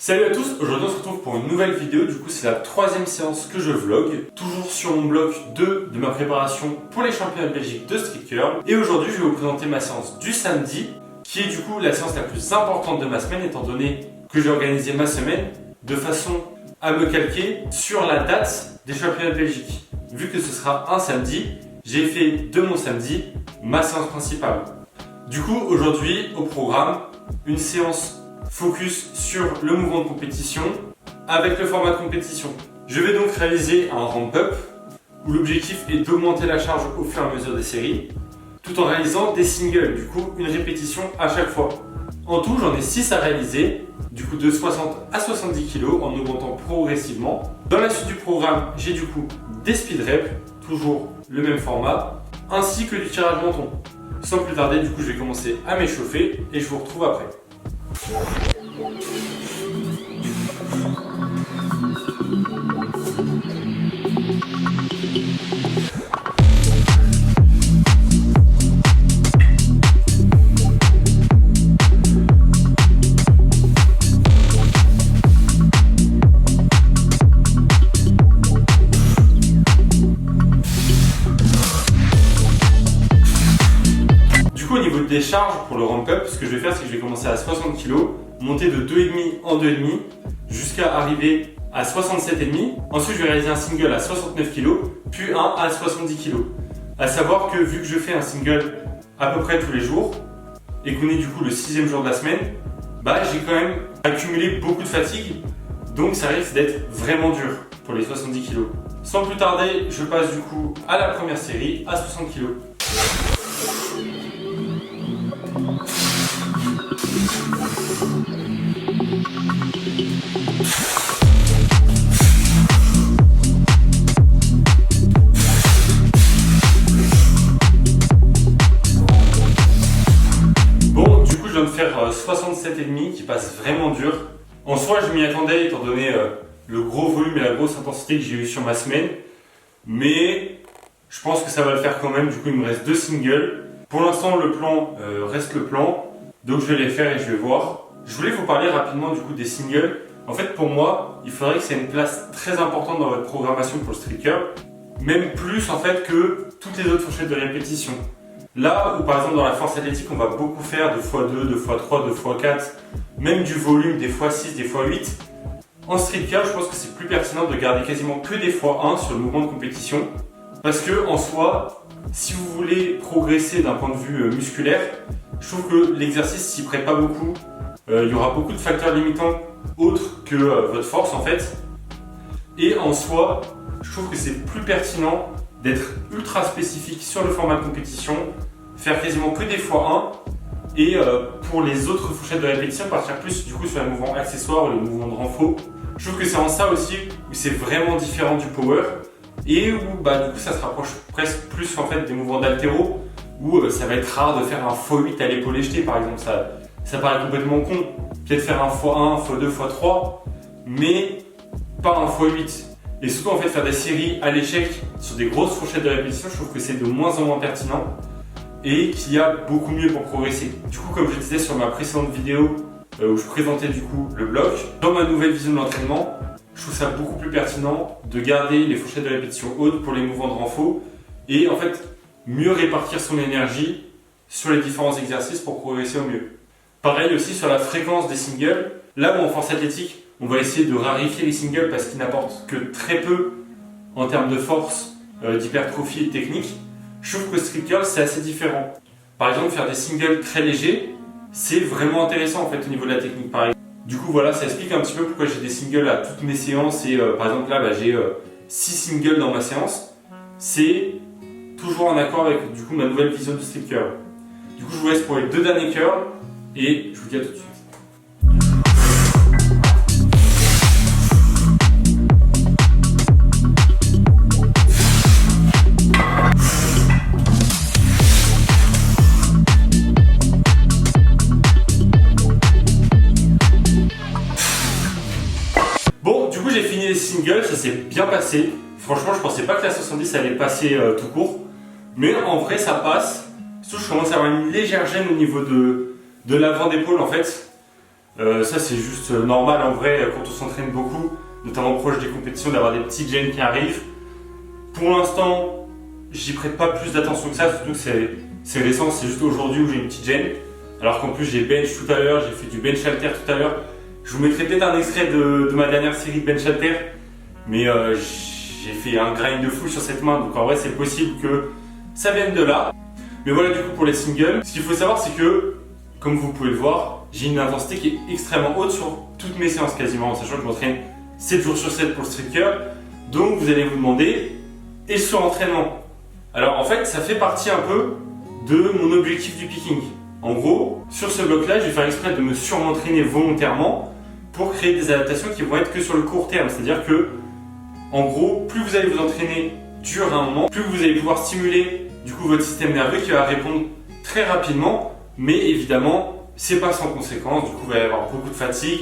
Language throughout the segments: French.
Salut à tous, aujourd'hui on se retrouve pour une nouvelle vidéo, du coup c'est la troisième séance que je vlog, toujours sur mon bloc 2 de ma préparation pour les championnats de Belgique de street curl. Et aujourd'hui je vais vous présenter ma séance du samedi, qui est du coup la séance la plus importante de ma semaine, étant donné que j'ai organisé ma semaine de façon à me calquer sur la date des championnats de Belgique. Vu que ce sera un samedi, j'ai fait de mon samedi ma séance principale. Du coup aujourd'hui au programme, une séance focus sur le mouvement de compétition avec le format de compétition. Je vais donc réaliser un ramp-up où l'objectif est d'augmenter la charge au fur et à mesure des séries tout en réalisant des singles, du coup une répétition à chaque fois. En tout j'en ai 6 à réaliser, du coup de 60 à 70 kg en augmentant progressivement. Dans la suite du programme j'ai du coup des speed reps, toujours le même format, ainsi que du tirage menton. Sans plus tarder, du coup je vais commencer à m'échauffer et je vous retrouve après. Au niveau des charges pour le ramp-up, ce que je vais faire, c'est que je vais commencer à 60 kg, monter de 2,5 en 2,5 jusqu'à arriver à 67,5. Ensuite, je vais réaliser un single à 69 kg, puis un à 70 kg. A savoir que vu que je fais un single à peu près tous les jours et qu'on est du coup le 6e jour de la semaine, j'ai quand même accumulé beaucoup de fatigue, donc ça risque d'être vraiment dur pour les 70 kg. Sans plus tarder, je passe du coup à la première série à 60 kg. Bon, du coup je viens de faire 67,5 qui passe vraiment dur. En soi je m'y attendais étant donné le gros volume et la grosse intensité que j'ai eu sur ma semaine. Mais je pense que ça va le faire quand même, du coup il me reste 2 singles. Pour l'instant le plan reste le plan, donc je vais les faire et je vais voir. Je voulais vous parler rapidement du coup des singles. En fait pour moi, il faudrait que ça ait une place très importante dans votre programmation pour le street curl. Même plus en fait que toutes les autres fourchettes de répétition. Là où par exemple dans la force athlétique on va beaucoup faire 2x2, 2x3, 2x4, même du volume des x6, des x8. En street curl je pense que c'est plus pertinent de garder quasiment que des x1 sur le mouvement de compétition. Parce que en soi, si vous voulez progresser d'un point de vue musculaire, je trouve que l'exercice s'y prête pas beaucoup. Il y aura beaucoup de facteurs limitants autres que votre force en fait. Et en soi, je trouve que c'est plus pertinent d'être ultra spécifique sur le format de compétition, faire quasiment que des x1 et pour les autres fourchettes de répétition partir plus du coup sur les mouvements accessoires ou les mouvements de renfort. Je trouve que c'est en ça aussi où c'est vraiment différent du power et où du coup ça se rapproche presque plus en fait des mouvements d'haltéro où ça va être rare de faire un x8 à l'épaule jetée par exemple. Ça paraît complètement con, peut-être faire un x1, x2, x3, mais pas un x8. Et surtout en fait faire des séries à l'échec sur des grosses fourchettes de répétition, je trouve que c'est de moins en moins pertinent et qu'il y a beaucoup mieux pour progresser. Du coup comme je disais sur ma précédente vidéo où je présentais du coup le bloc, dans ma nouvelle vision de l'entraînement, je trouve ça beaucoup plus pertinent de garder les fourchettes de répétition hautes pour les mouvements de renfort et en fait mieux répartir son énergie sur les différents exercices pour progresser au mieux. Pareil aussi sur la fréquence des singles, là où en force athlétique on va essayer de raréfier les singles parce qu'ils n'apportent que très peu en termes de force, d'hypertrophie et de technique. Je trouve que le street curl c'est assez différent. Par exemple faire des singles très légers, c'est vraiment intéressant en fait au niveau de la technique par exemple. Du coup voilà, ça explique un petit peu pourquoi j'ai des singles à toutes mes séances et par exemple là j'ai 6 singles dans ma séance. C'est toujours en accord avec du coup ma nouvelle vision du street curl. Du coup je vous laisse pour les 2 derniers curls et je vous dis à tout de suite. Bon, du coup j'ai fini les singles, ça s'est bien passé. Franchement je pensais pas que la 70 allait passer tout court. Mais en vrai ça passe. Surtout je commence à avoir une légère gêne au niveau de l'avant d'épaule en fait. Ça c'est juste normal en vrai quand on s'entraîne beaucoup, notamment proche des compétitions, d'avoir des petits gains qui arrivent. Pour l'instant, j'y prête pas plus d'attention que ça, surtout que c'est récent, c'est juste aujourd'hui où j'ai une petite gêne. Alors qu'en plus j'ai bench tout à l'heure, j'ai fait du bench halter tout à l'heure. Je vous mettrai peut-être un extrait de ma dernière série de bench halter, mais j'ai fait un grind de fou sur cette main, donc en vrai c'est possible que ça vienne de là. Mais voilà du coup pour les singles, ce qu'il faut savoir c'est que, comme vous pouvez le voir, j'ai une intensité qui est extrêmement haute sur toutes mes séances quasiment, en sachant que je m'entraîne 7 jours sur 7 pour le street curl. Donc vous allez vous demander, et le surentraînement? Alors en fait ça fait partie un peu de mon objectif du picking. En gros, sur ce bloc-là, je vais faire exprès de me surentraîner volontairement pour créer des adaptations qui vont être que sur le court terme. C'est-à-dire que, en gros, plus vous allez vous entraîner dur à un moment, plus vous allez pouvoir stimuler du coup votre système nerveux qui va répondre très rapidement. Mais évidemment, c'est pas sans conséquence. Du coup, il va y avoir beaucoup de fatigue,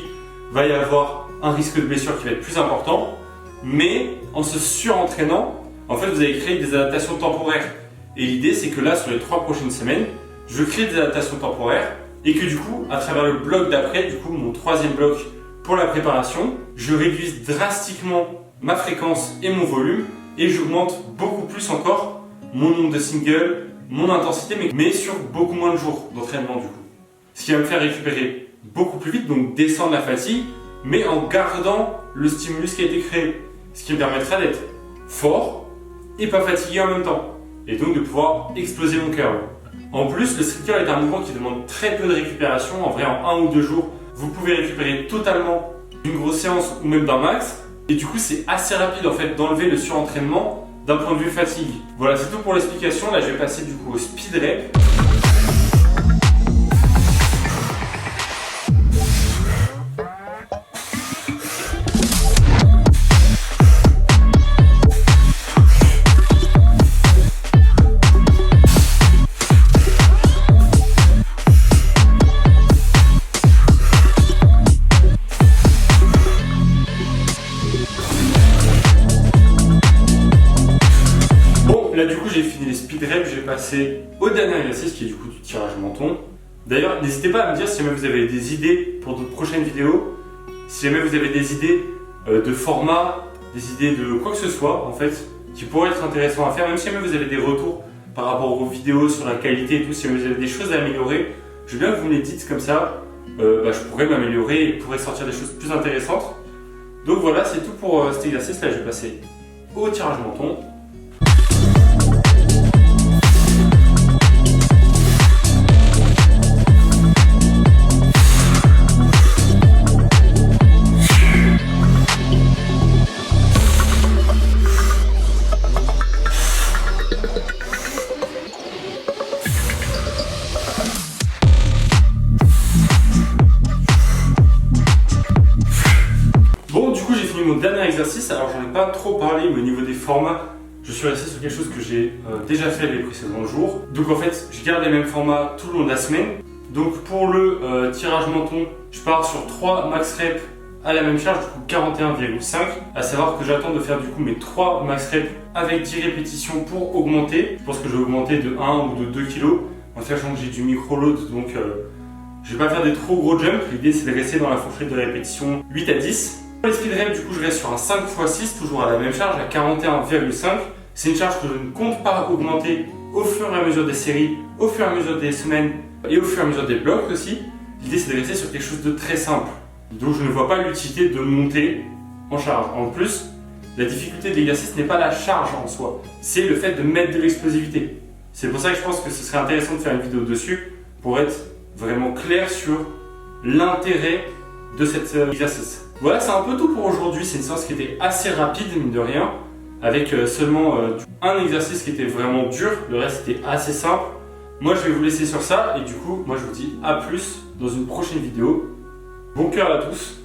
il va y avoir un risque de blessure qui va être plus important. Mais en se surentraînant, en fait, vous allez créer des adaptations temporaires. Et l'idée, c'est que là, sur les 3 prochaines semaines, je crée des adaptations temporaires et que du coup, à travers le bloc d'après, du coup mon 3e bloc pour la préparation, je réduise drastiquement ma fréquence et mon volume et j'augmente beaucoup plus encore mon nombre de singles, mon intensité, mais sur beaucoup moins de jours d'entraînement du coup. Ce qui va me faire récupérer beaucoup plus vite, donc descendre la fatigue, mais en gardant le stimulus qui a été créé. Ce qui me permettra d'être fort et pas fatigué en même temps. Et donc de pouvoir exploser mon curl. En plus, le street curl est un mouvement qui demande très peu de récupération. En vrai, en 1 ou 2 jours, vous pouvez récupérer totalement d'une grosse séance ou même d'un max. Et du coup, c'est assez rapide en fait d'enlever le surentraînement d'un point de vue fatigue. Voilà, c'est tout pour l'explication. Là, je vais passer du coup au speed rep. Là du coup j'ai fini les speed reps, je vais passer au dernier exercice qui est du coup du tirage menton. D'ailleurs n'hésitez pas à me dire si jamais vous avez des idées pour d'autres prochaines vidéos, si jamais vous avez des idées de format, des idées de quoi que ce soit en fait qui pourraient être intéressant à faire, même si jamais vous avez des retours par rapport aux vidéos sur la qualité et tout, si jamais vous avez des choses à améliorer, je veux bien que vous me les dites comme ça, je pourrais m'améliorer et pourrais sortir des choses plus intéressantes. Donc voilà, c'est tout pour cet exercice. Là je vais passer au tirage menton. Mon dernier exercice, alors j'en ai pas trop parlé, mais au niveau des formats, je suis resté sur quelque chose que j'ai déjà fait les précédents jours. Donc en fait, je garde les mêmes formats tout le long de la semaine. Donc pour le tirage menton, je pars sur 3 max reps à la même charge, du coup 41,5. À savoir que j'attends de faire du coup mes 3 max reps avec 10 répétitions pour augmenter. Je pense que je vais augmenter de 1 ou de 2 kg, en sachant que j'ai du micro-load, donc je vais pas faire des trop gros jumps. L'idée c'est de rester dans la fourchette de répétition 8 à 10. Pour les speed reps, du coup, je reste sur un 5 x 6, toujours à la même charge, à 41,5. C'est une charge que je ne compte pas augmenter au fur et à mesure des séries, au fur et à mesure des semaines et au fur et à mesure des blocs aussi. L'idée, c'est de rester sur quelque chose de très simple. Donc, je ne vois pas l'utilité de monter en charge. En plus, la difficulté de l'exercice n'est pas la charge en soi, c'est le fait de mettre de l'explosivité. C'est pour ça que je pense que ce serait intéressant de faire une vidéo dessus pour être vraiment clair sur l'intérêt de cet exercice. Voilà, c'est un peu tout pour aujourd'hui. C'est une séance qui était assez rapide, mine de rien, avec seulement un exercice qui était vraiment dur. Le reste était assez simple. Moi, je vais vous laisser sur ça et du coup, moi, je vous dis à plus dans une prochaine vidéo. Bon cœur à tous.